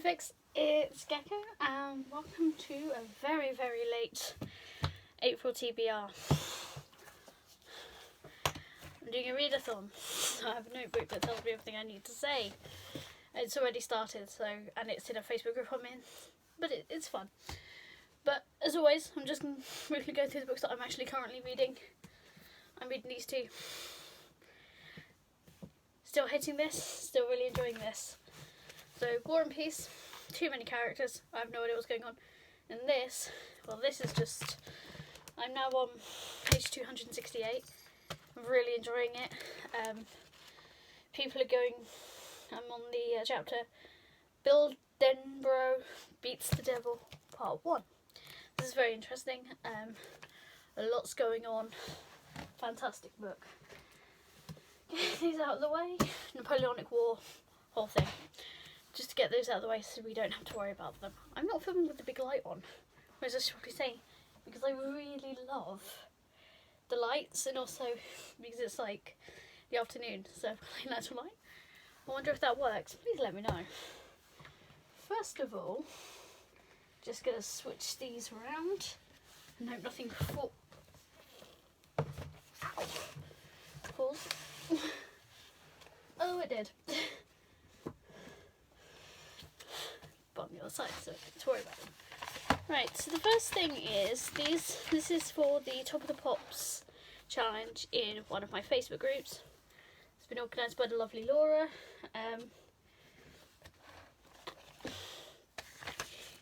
Fix, it's Gecko and welcome to a very late April TBR. I'm doing a readathon, so I have a notebook that tells me everything I need to say. It's already started, and it's in a Facebook group I'm in, but it's fun. But as always, I'm just going to briefly go through the books that I'm actually currently reading. I'm reading these two. Still hitting this, still really enjoying this. So, War and Peace, too many characters, I have no idea what's going on. And this, well, this is just, I'm now on page 268, I'm really enjoying it. People are going, I'm on the chapter, Bill Denborough Beats the Devil, part 1. This is very interesting, a lot's going on, fantastic book. Get these out of the way, Napoleonic War, whole thing. Just to get those out of the way so we don't have to worry about them. I'm not filming with the big light on, as I should probably say, because I really love the lights and also because it's like the afternoon, so natural light. I wonder if that works. Please let me know. First of all, just going to switch these around and hope nothing falls. Oh, it did. On the other side, so don't worry about them. Right, so the first thing is this is for the Top of the Pops challenge in one of my Facebook groups. It's been organised by the lovely Laura.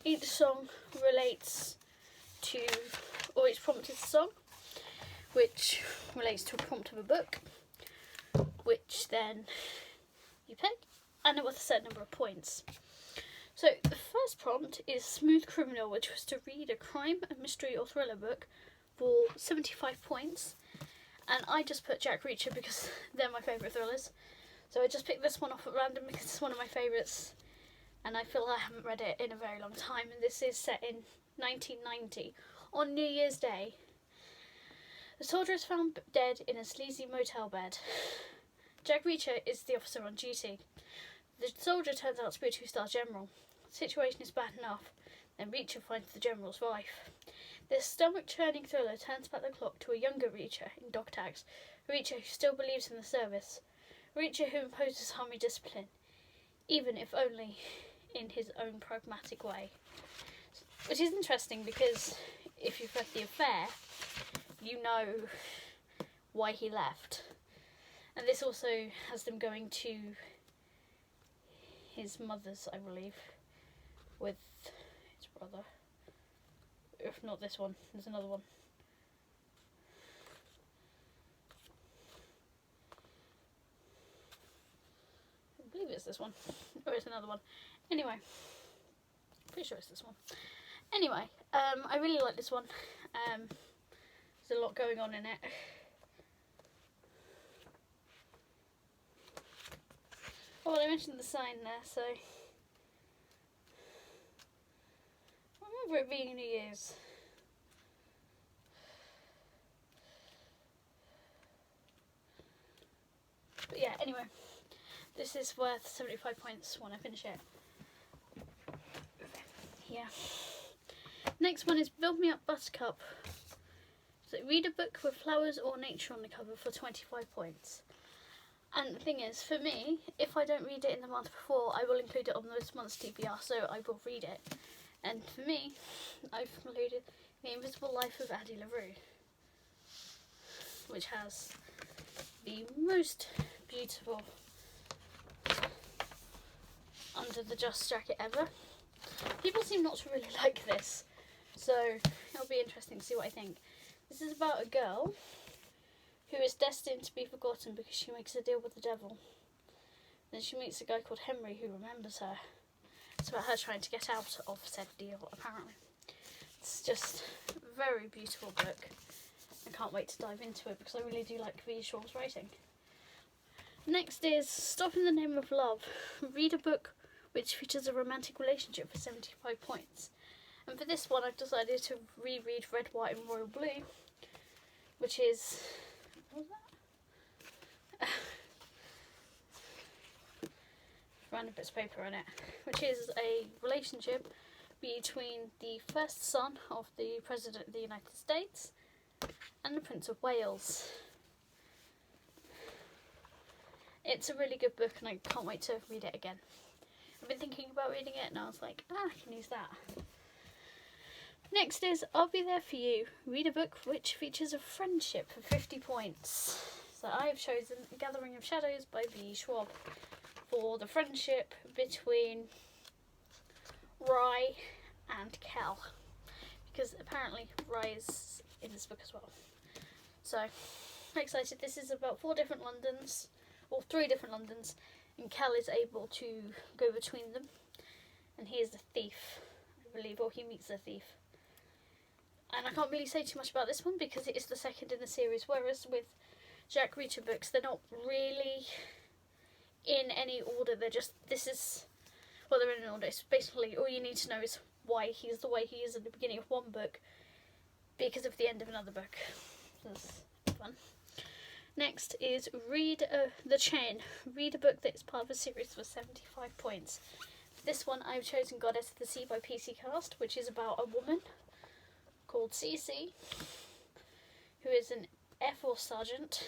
Each song relates to, or each prompt is a song, which relates to a prompt of a book, which then you pick, and it with a certain number of points. So the first prompt is Smooth Criminal, which was to read a crime, a mystery or thriller book for 75 points. And I just put Jack Reacher because they're my favourite thrillers. So I just picked this one off at random because it's one of my favourites. And I feel I haven't read it in a very long time. And this is set in 1990 on New Year's Day. The soldier is found dead in a sleazy motel bed. Jack Reacher is the officer on duty. The soldier turns out to be a 2-star general. The situation is bad enough, then Reacher finds the general's wife. This stomach-churning thriller turns back the clock to a younger Reacher in dog tags, Reacher who still believes in the service, Reacher who imposes army discipline, even if only in his own pragmatic way. Which is interesting because if you've read The Affair, you know why he left. And this also has them going to his mother's, I believe, with his brother. If not this one, there's another one. I believe it's this one, or it's another one. Anyway, pretty sure it's this one. Anyway, I really like this one. There's a lot going on in it. Oh, I mentioned the sign there, so I remember it being New Year's. But yeah, anyway, this is worth 75 points when I finish it. Yeah. Next one is Build Me Up Buttercup. So read a book with flowers or nature on the cover for 25 points. And the thing is, for me, if I don't read it in the month before, I will include it on this month's TBR, so I will read it. And for me, I've included The Invisible Life of Addie LaRue, which has the most beautiful under the just jacket ever. People seem not to really like this, so it'll be interesting to see what I think. This is about a girl who is destined to be forgotten because she makes a deal with the devil. Then she meets a guy called Henry who remembers her. It's about her trying to get out of said deal, apparently. It's just a very beautiful book. I can't wait to dive into it because I really do like V. Shaw's writing. Next is Stop in the Name of Love. Read a book which features a romantic relationship for 75 points. And for this one I've decided to reread Red, White and Royal Blue, which is... what was that? random bits of paper in it, which is a relationship between the first son of the President of the United States and the Prince of Wales. It's a really good book and I can't wait to read it again. I've been thinking about reading it and I was like, I can use that. Next is I'll Be There For You. Read a book which features a friendship for 50 points. So I have chosen Gathering of Shadows by V. Schwab for the friendship between Rye and Cal, because apparently Rye is in this book as well. So I'm excited. This is about 3 different Londons, and Cal is able to go between them, and he is the thief, I believe, or he meets the thief. And I can't really say too much about this one because it is the second in the series, whereas with Jack Reacher books, they're not really in any order. They're just, they're in an order. It's basically all you need to know is why he's the way he is at the beginning of one book because of the end of another book. That's fun. Next is Read The Chain. Read a book that is part of a series for 75 points. For this one, I've chosen Goddess of the Sea by PC Cast, which is about a woman called Cece, who is an Air Force sergeant.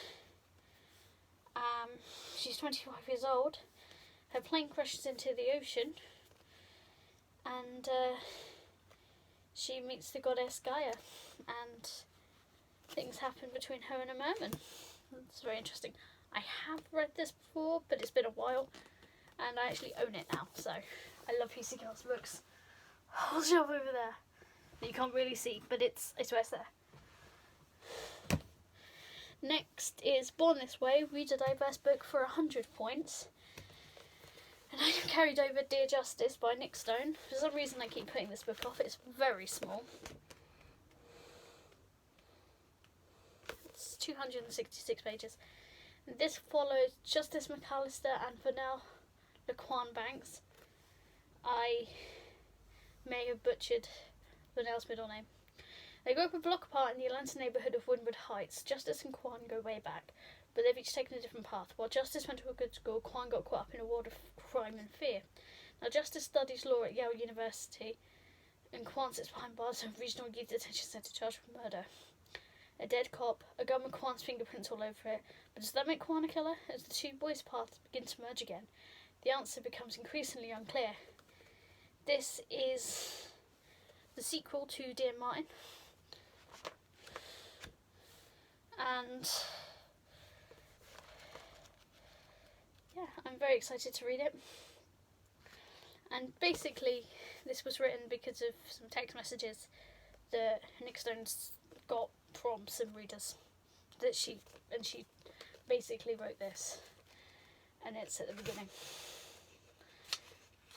She's 25 years old. Her plane crashes into the ocean, and she meets the goddess Gaia, and things happen between her and a merman. It's very interesting. I have read this before, but it's been a while, and I actually own it now, so I love PC Cast books. Whole shelf over there that you can't really see, but it's where it's there. Next is Born This Way. Read a diverse book for 100 points. And I have carried over Dear Justice by Nick Stone. For some reason I keep putting this book off. It's very small. It's 266 pages. And this follows Justice McAllister and Vernell Laquan Banks. I may have butchered Vernell's middle name. They grew up a block apart in the Atlanta neighbourhood of Wynwood Heights. Justice and Quan go way back, but they've each taken a different path. While Justice went to a good school, Quan got caught up in a world of crime and fear. Now Justice studies law at Yale University, and Quan sits behind bars of a regional youth detention centre charged with murder. A dead cop, a gun with Quan's fingerprints all over it. But does that make Quan a killer? As the two boys' paths begin to merge again, the answer becomes increasingly unclear. This is the sequel to Dear Martin. And yeah, I'm very excited to read it. And basically, this was written because of some text messages that Nick Stone's got from some readers. She basically wrote this, and it's at the beginning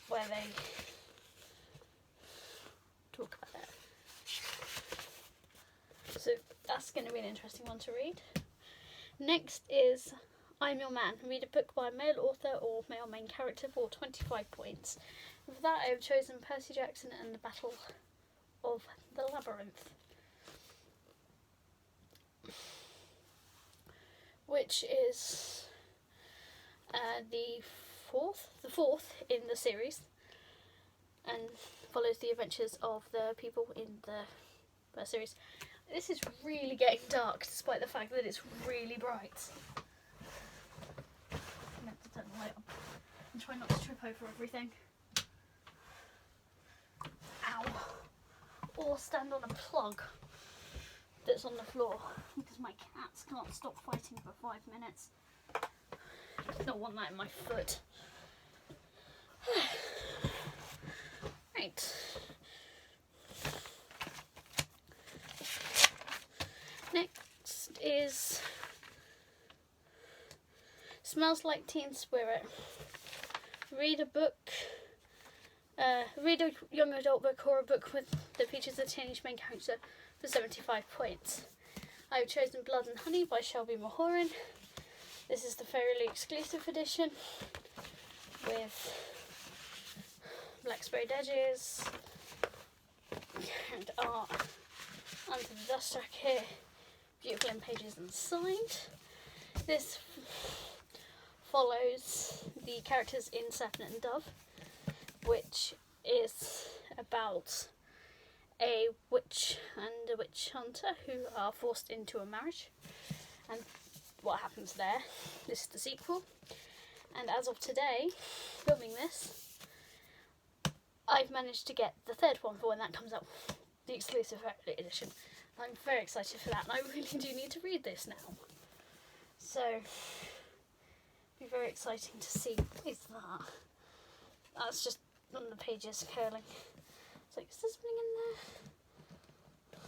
where they talk about it. So that's going to be an interesting one to read. Next is I'm Your Man. Read a book by a male author or male main character for 25 points. And for that I have chosen Percy Jackson and the Battle of the Labyrinth, which is the fourth in the series, and follows the adventures of the people in the first series. This is really getting dark, despite the fact that it's really bright. I'm meant to turn the light on and try not to trip over everything. Ow! Or stand on a plug that's on the floor, because my cats can't stop fighting for 5 minutes. I don't want that in my foot. Right. Next is Smells Like Teen Spirit. Read a book, read a young adult book or a book that features a teenage main character for 75 points. I've chosen Blood and Honey by Shelby Mahoran. This is the fairly exclusive edition with black sprayed edges and art under the dust jacket. Beautiful in pages and signed. This follows the characters in Serpent and Dove, which is about a witch and a witch hunter who are forced into a marriage, and what happens there. This is the sequel, and as of today, filming this, I've managed to get the third one for when that comes out, the exclusive edition. I'm very excited for that, and I really do need to read this now. So, it'll be very exciting to see. What is that? That's just on the pages curling. It's like, is there something in there?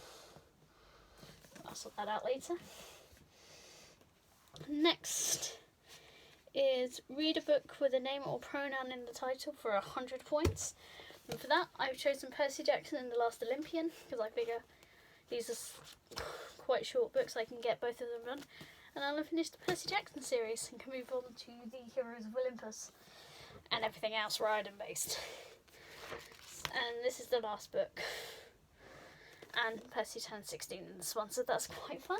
I'll sort that out later. Next is read a book with a name or pronoun in the title for 100 points. And for that, I've chosen Percy Jackson and the Last Olympian, because I figure these are quite short books, I can get both of them done. And I'll have finished the Percy Jackson series and can move on to the Heroes of Olympus and everything else Riordan based. And this is the last book. And Percy turned 16 in this one, so that's quite fun.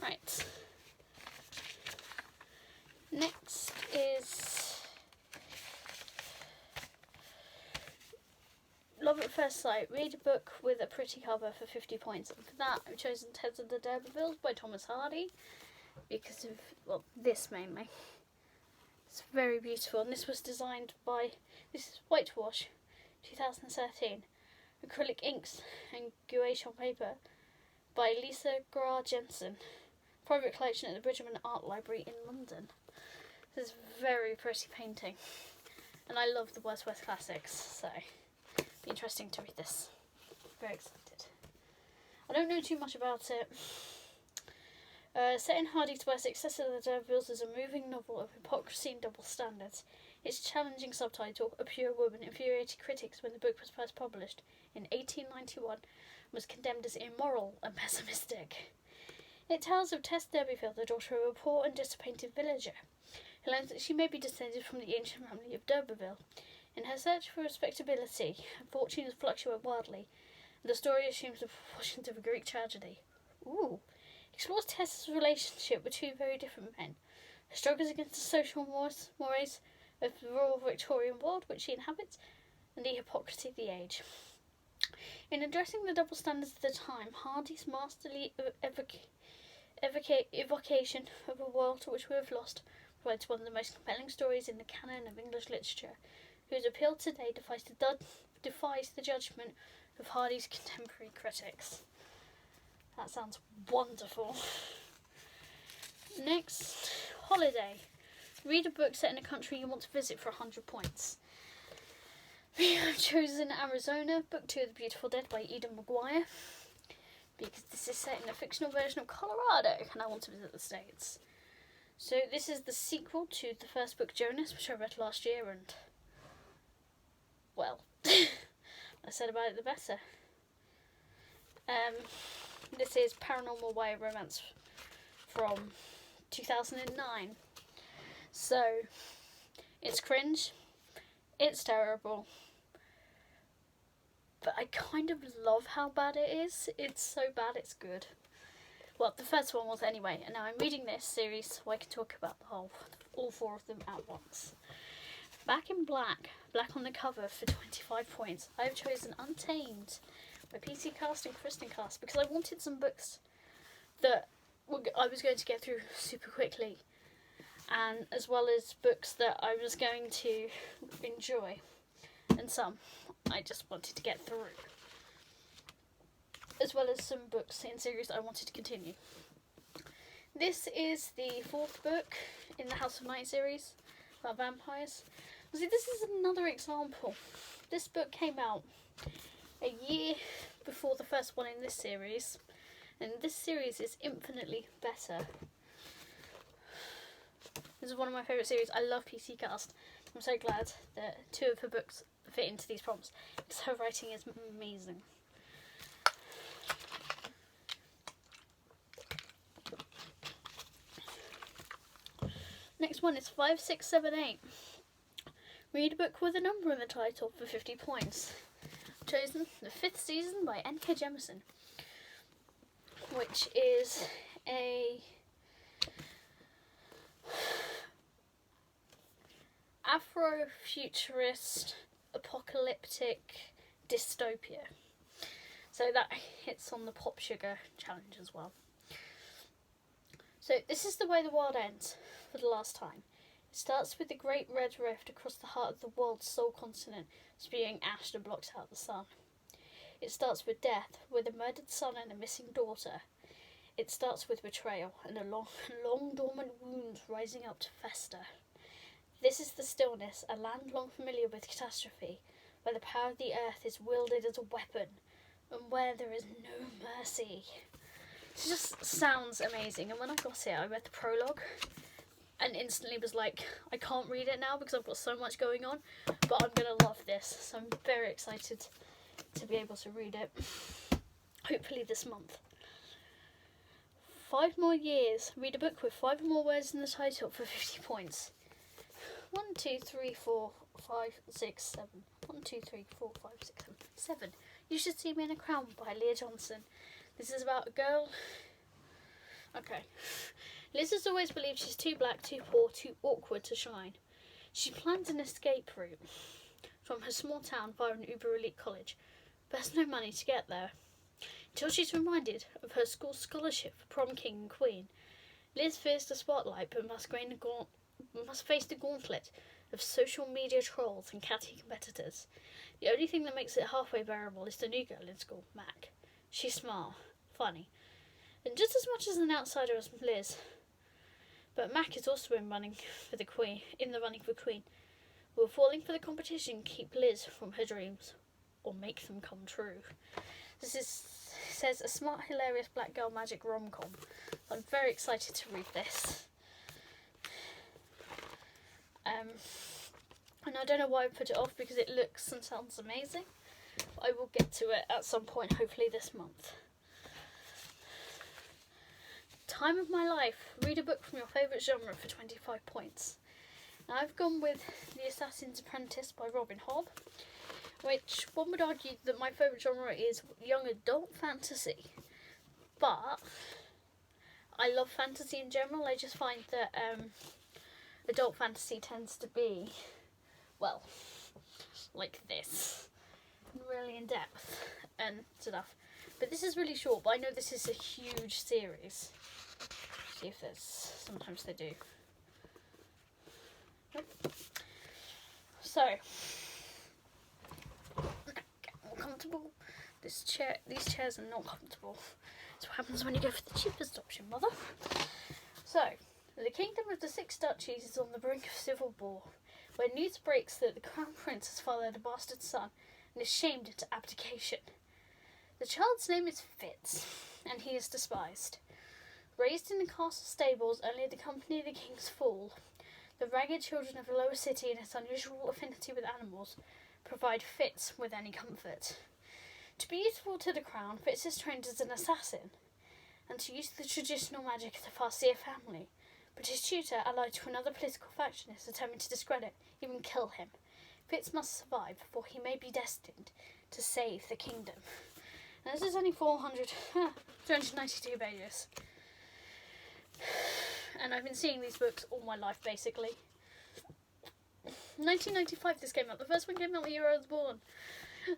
Right. Next is Love at First Sight. Read a book with a pretty cover for 50 points. And for that, I've chosen Tales of the D'Urbervilles by Thomas Hardy because of, well, this mainly. It's very beautiful, and this was designed by, this is Whitewash, 2013. Acrylic inks and gouache on paper by Lisa Gra Jensen. Private collection at the Bridgman Art Library in London. This is very pretty painting, and I love the Wordsworth classics, so it'll be interesting to read this. Very excited. I don't know too much about it. Set in Hardy's West, Success of the D'Urbervilles is a moving novel of hypocrisy and double standards. Its challenging subtitle, A Pure Woman, infuriated critics when the book was first published in 1891 and was condemned as immoral and pessimistic. It tells of Tess D'Urberville, the daughter of a poor and dissipated villager, who learns that she may be descended from the ancient family of D'Urberville. In her search for respectability, her fortunes fluctuate wildly, and the story assumes the proportions of a Greek tragedy. Ooh. Explores Tess's relationship with two very different men, her struggles against the social mores of the Royal Victorian world which she inhabits, and the hypocrisy of the age. In addressing the double standards of the time, Hardy's masterly evocation of a world which we have lost provides one of the most compelling stories in the canon of English literature, whose appeal today defies the judgment of Hardy's contemporary critics. That sounds wonderful. Next, holiday. Read a book set in a country you want to visit for 100 points. We have chosen Arizona, Book 2 of The Beautiful Dead by Eden McGuire, because this is set in a fictional version of Colorado and I want to visit the States. So this is the sequel to the first book, Jonas, which I read last year, and, well, I said about it the better. This is Paranormal YA Romance from 2009. So, it's cringe, it's terrible, but I kind of love how bad it is. It's so bad it's good. Well, the first one was anyway, and now I'm reading this series so I can talk about all four of them at once. Back in Black, black on the cover for 25 points, I've chosen Untamed by PC Cast and Kristen Cast because I wanted some books that I was going to get through super quickly, and as well as books that I was going to enjoy, and some I just wanted to get through, as well as some books in series I wanted to continue. This is the fourth book in the House of Night series about vampires. See, this is another example. This book came out a year before the first one in this series, and this series is infinitely better. This is one of my favourite series. I love PC Cast. I'm so glad that two of her books fit into these prompts because her writing is amazing. Next one is 5678. Read a book with a number in the title for 50 points. Chosen The Fifth Season by N.K. Jemisin. which is a Afrofuturist apocalyptic dystopia. So that hits on the Pop Sugar challenge as well. So this is the way the world ends for the last time. It starts with the Great Red Rift across the heart of the world's sole continent, spewing ash that blocks out the sun. It starts with death, with a murdered son and a missing daughter. It starts with betrayal and a long dormant wound rising up to fester. This is the stillness, a land long familiar with catastrophe, where the power of the earth is wielded as a weapon, and where there is no mercy. It just sounds amazing, and when I got it, I read the prologue, and instantly was like, I can't read it now because I've got so much going on, but I'm going to love this, so I'm very excited to be able to read it, hopefully this month. 5 more years. Read a book with 5 or more words in the title for 50 points. 1, 2, 3, 4, 5, 6, 7. 1, 2, 3, 4, 5, 6, 7. 7. You Should See Me in a Crown by Leah Johnson. This is about a girl. Okay. Liz has always believed she's too black, too poor, too awkward to shine. She plans an escape route from her small town via an uber elite college, but has no money to get there. Until she's reminded of her school scholarship for prom king and queen. Liz fears the spotlight but must face the gauntlet of social media trolls and catty competitors. The only thing that makes it halfway bearable is the new girl in school, Mac. She's smart, funny, and just as much as an outsider as Liz. But Mac is also in the running for Queen. Will falling for the competition keep Liz from her dreams, or make them come true? Says a smart, hilarious black girl magic rom-com. I'm very excited to read this. And I don't know why I put it off, because it looks and sounds amazing. But I will get to it at some point, hopefully this month. Time of My Life. Read a book from your favourite genre for 25 points. Now I've gone with The Assassin's Apprentice by Robin Hobb, which one would argue that my favourite genre is young adult fantasy. But I love fantasy in general. I just find that adult fantasy tends to be, well, like this, really in depth and stuff. But this is really short, but I know this is a huge series. See if there's, sometimes they do. Nope. So, get more comfortable. These chairs are not comfortable. That's what happens when you go for the cheapest option, mother. So, the kingdom of the 6 duchies is on the brink of civil war, where news breaks that the crown prince has fathered a bastard son and is shamed into abdication. The child's name is Fitz, and he is despised. Raised in the castle stables only to accompany the king's fall, the ragged children of the lower city and its unusual affinity with animals provide Fitz with any comfort. To be useful to the crown, Fitz is trained as an assassin, and to use the traditional magic of the Farseer family, but his tutor, allied to another political faction, is determined to discredit, even kill him. Fitz must survive, for he may be destined to save the kingdom. And this is only 392 pages. And I've been seeing these books all my life, basically. 1995 this came out. The first one came out the year I was born.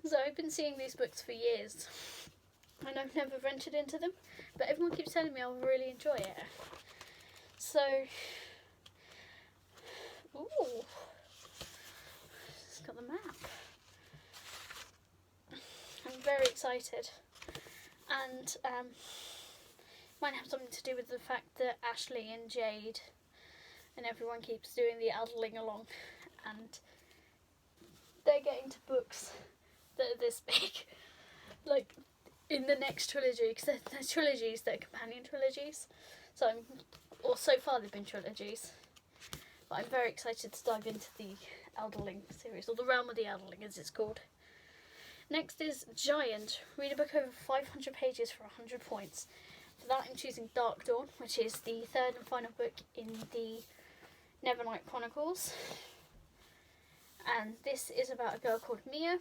So I've been seeing these books for years. And I've never ventured into them. But everyone keeps telling me I'll really enjoy it. So... Ooh. It's got the map. I'm very excited. And, might have something to do with the fact that Ashley and Jade and everyone keeps doing the Adling along, and they're getting to books that are this big, like in the next trilogy, because they're trilogies, they're companion trilogies. So so far they've been trilogies, but I'm very excited to dive into the Elderling series, or the Realm of the Elderling as it's called. Next is Giant. Read a book over 500 pages for 100 points. For that I'm choosing Dark Dawn, which is the 3rd and final book in the Nevernight Chronicles. And this is about a girl called Mia,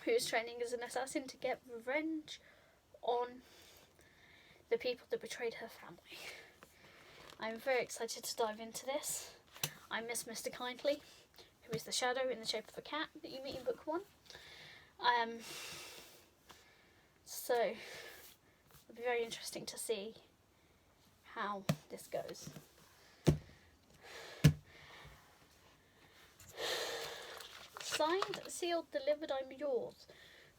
who is training as an assassin to get revenge on the people that betrayed her family. I'm very excited to dive into this. I miss Mr. Kindly, who is the shadow in the shape of a cat that you meet in book 1. So it'll be very interesting to see how this goes. Signed, sealed, delivered, I'm yours.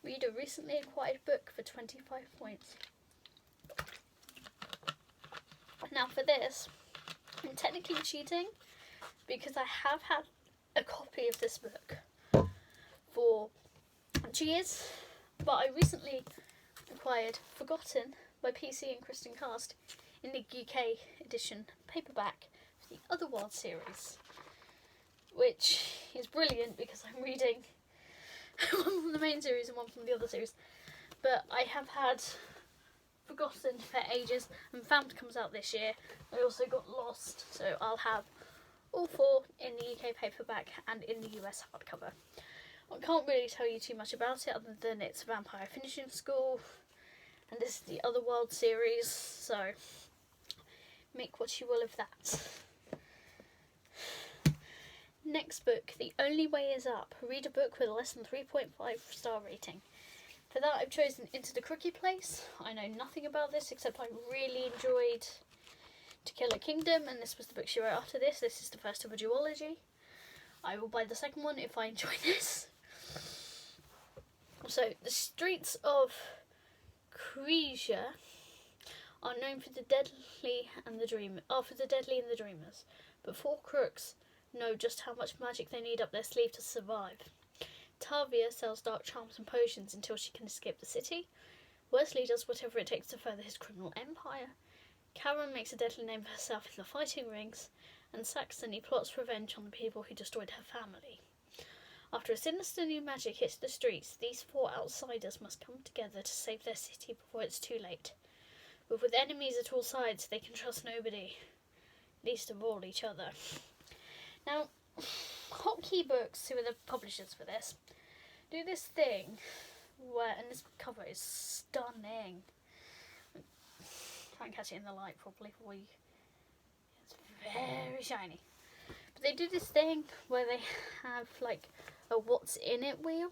Read a recently acquired book for 25 points. Now for this, I'm technically cheating because I have had a copy of this book for years, but I recently acquired Forgotten by PC and Kristen Cast in the UK edition paperback for the Otherworld series, which is brilliant because I'm reading one from the main series and one from the other series. But I have had Forgotten for ages, and Found comes out this year. I also got Lost, so I'll have all 4 in the UK paperback and in the US hardcover. I can't really tell you too much about it other than it's Vampire Finishing School, and this is the Otherworld series, so make what you will of that. Next book, The Only Way Is Up. Read a book with a less than 3.5 star rating. For that I've chosen Into the Crooked Place. I know nothing about this except I really enjoyed To Kill a Kingdom, and this was the book she wrote after this. This is the first of a duology. I will buy the second one if I enjoy this. So, the streets of Cresia are known for the deadly and the dreamers, but 4 crooks know just how much magic they need up their sleeve to survive. Tavia sells dark charms and potions until she can escape the city. Wesley does whatever it takes to further his criminal empire. Karen makes a deadly name for herself in the fighting rings, and Saxony plots revenge on the people who destroyed her family. After a sinister new magic hits the streets, these 4 outsiders must come together to save their city before it's too late. But with enemies at all sides, they can trust nobody, least of all each other. Now, Hotkey Books, who are the publishers for this, do this thing where, and this cover is stunning. Try and catch it in the light properly for you. It's very shiny. But they do this thing where they have like a what's in it wheel.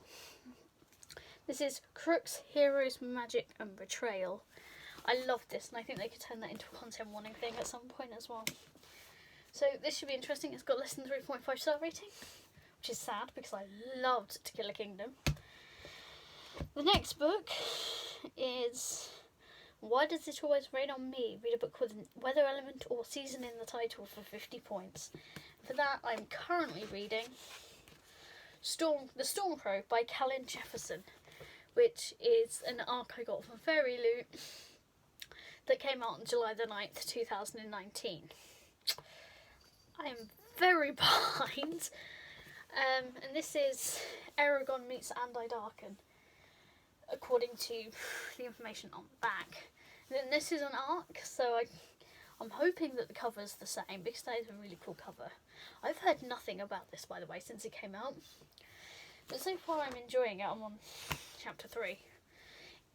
This is Crooks, Heroes, Magic and Betrayal. I love this, and I think they could turn that into a content warning thing at some point as well. So this should be interesting. It's got less than 3.5 star rating, which is sad because I loved To Kill a Kingdom. The next book is Why Does It Always Rain on Me? Read a book with a weather element or season in the title for 50 points. For that, I'm currently reading The Stormcrow by Callan Jefferson, which is an arc I got from Fairy Loot that came out on July the 9th, 2019. I am very behind, and this is Aragon meets Andai Darken, according to the information on the back. And then this is an arc, so I'm hoping that the cover's the same, because that is a really cool cover. I've heard nothing about this, by the way, since it came out, but so far I'm enjoying it. I'm on chapter 3.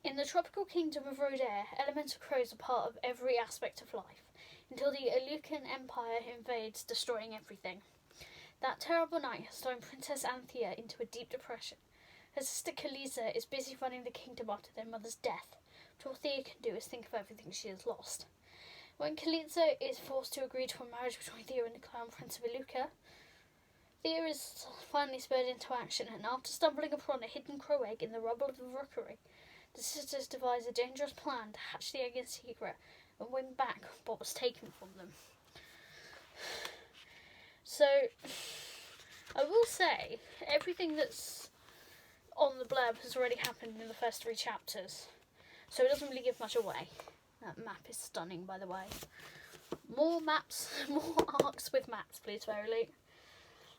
In the tropical kingdom of Rodair, elemental crows are part of every aspect of life, until the Alucan Empire invades, destroying everything. That terrible night has thrown Princess Anthea into a deep depression. Her sister Kalisa is busy running the kingdom after their mother's death, but all Thea can do is think of everything she has lost. When Kalisa is forced to agree to a marriage between Thea and the Crown Prince of Aluca, Thea is finally spurred into action, and after stumbling upon a hidden crow egg in the rubble of the rookery, the sisters devise a dangerous plan to hatch the egg in secret and win back what was taken from them. So, I will say, everything that's on the blurb has already happened in the first 3 chapters, so it doesn't really give much away. That map is stunning, by the way. More maps, more arcs with maps, please, Fairy Loot.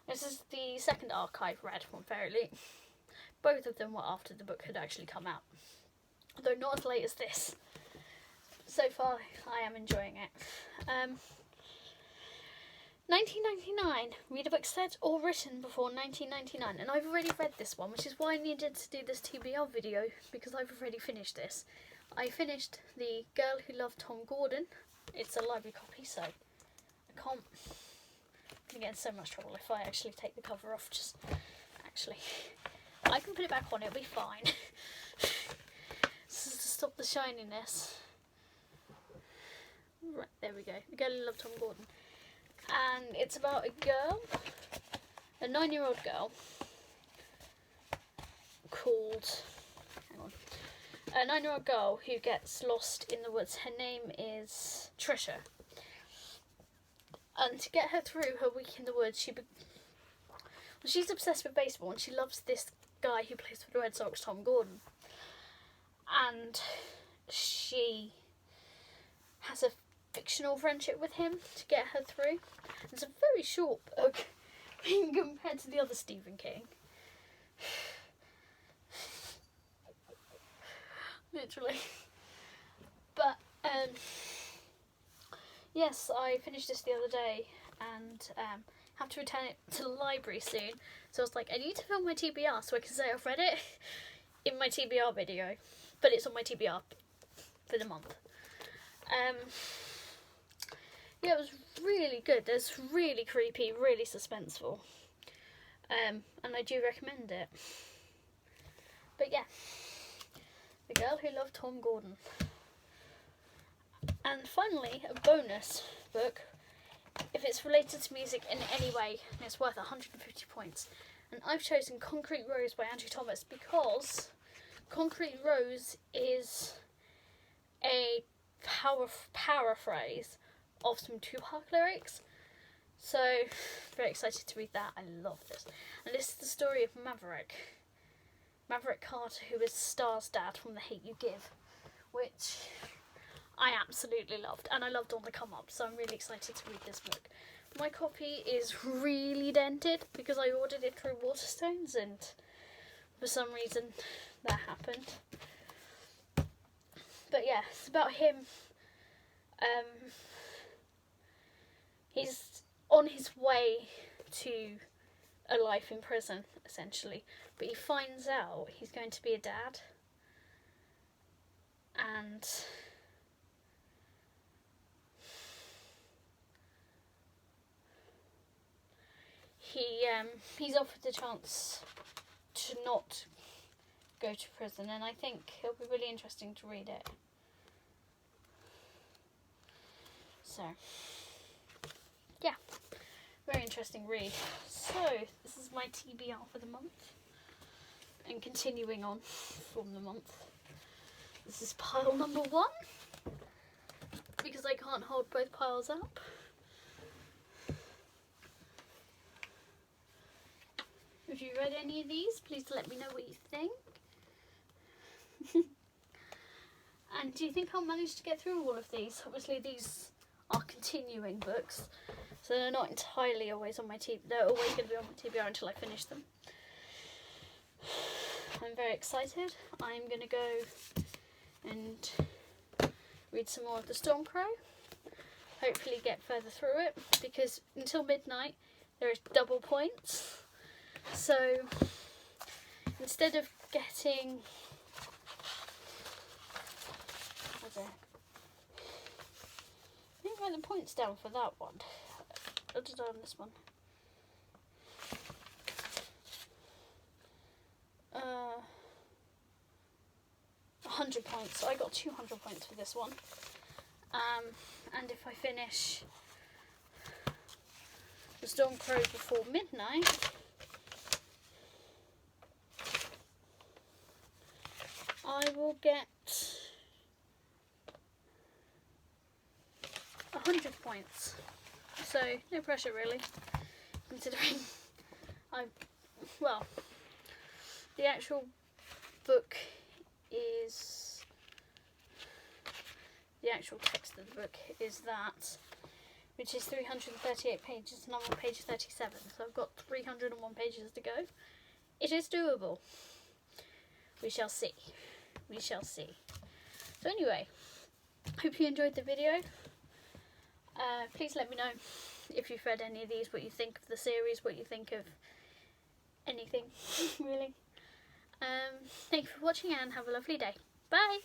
This is the second arc I've read from Fairy Loot. Both of them were after the book had actually come out, though not as late as this. So far, I am enjoying it. 1999. Read a book set or written before 1999. And I've already read this one, which is why I needed to do this TBR video, because I've already finished this. I finished The Girl Who Loved Tom Gordon. It's a library copy, so I can't. I'm gonna get in so much trouble if I actually take the cover off. I can put it back on. It'll be fine. This is to stop the shininess. Right, there we go. The Girl Who Loved Tom Gordon, and it's about a girl, a 9-year-old girl called. Hang on. A 9-year-old girl who gets lost in the woods. Her name is Trisha. And to get her through her week in the woods, she's obsessed with baseball and she loves this guy who plays for the Red Sox, Tom Gordon. And she has a fictional friendship with him to get her through. It's a very short book compared to the other Stephen King. Literally. But yes, I finished this the other day and have to return it to the library soon. So I was like, I need to film my TBR so I can say I've read it in my TBR video. But it's on my TBR for the month. Yeah, it was really good. It's really creepy, really suspenseful. And I do recommend it. But yeah. The Girl Who Loved Tom Gordon. And finally, a bonus book. If it's related to music in any way, it's worth 150 points. And I've chosen Concrete Rose by Andrew Thomas because Concrete Rose is a paraphrase of some Tupac lyrics. So, very excited to read that. I love this. And this is the story of Maverick Carter, who is Star's dad from The Hate U Give, which I absolutely loved, and I loved On the Come Up, so I'm really excited to read this book. My copy is really dented because I ordered it through Waterstones, and for some reason that happened. But yeah, it's about him. He's on his way to a life in prison, essentially, but he finds out he's going to be a dad, and he's offered the chance to not go to prison, and I think it'll be really interesting to read it. So yeah, very interesting read. So this is my TBR for the month, and continuing on from the month, this is pile number 1 because I can't hold both piles up. If you read any of these, please let me know what you think. And do you think I'll manage to get through all of these? Obviously these are continuing books, so they're not entirely always on my TBR. They're always going to be on my TBR until I finish them. I'm very excited. I'm going to go and read some more of The Storm Crow. Hopefully get further through it, because until midnight there is double points. So instead of getting, I didn't write the points down for that one. I did on this one. 100 points. So I got 200 points for this one. And if I finish The Storm Crow before midnight, I will get 100 points. So no pressure really, considering the actual book is, the actual text of the book is that, which is 338 pages, and I'm on page 37, so I've got 301 pages to go. It is doable. We shall see. We shall see. So anyway, hope you enjoyed the video. Please let me know if you've read any of these, what you think of the series, what you think of anything, really. Thank you for watching and have a lovely day. Bye!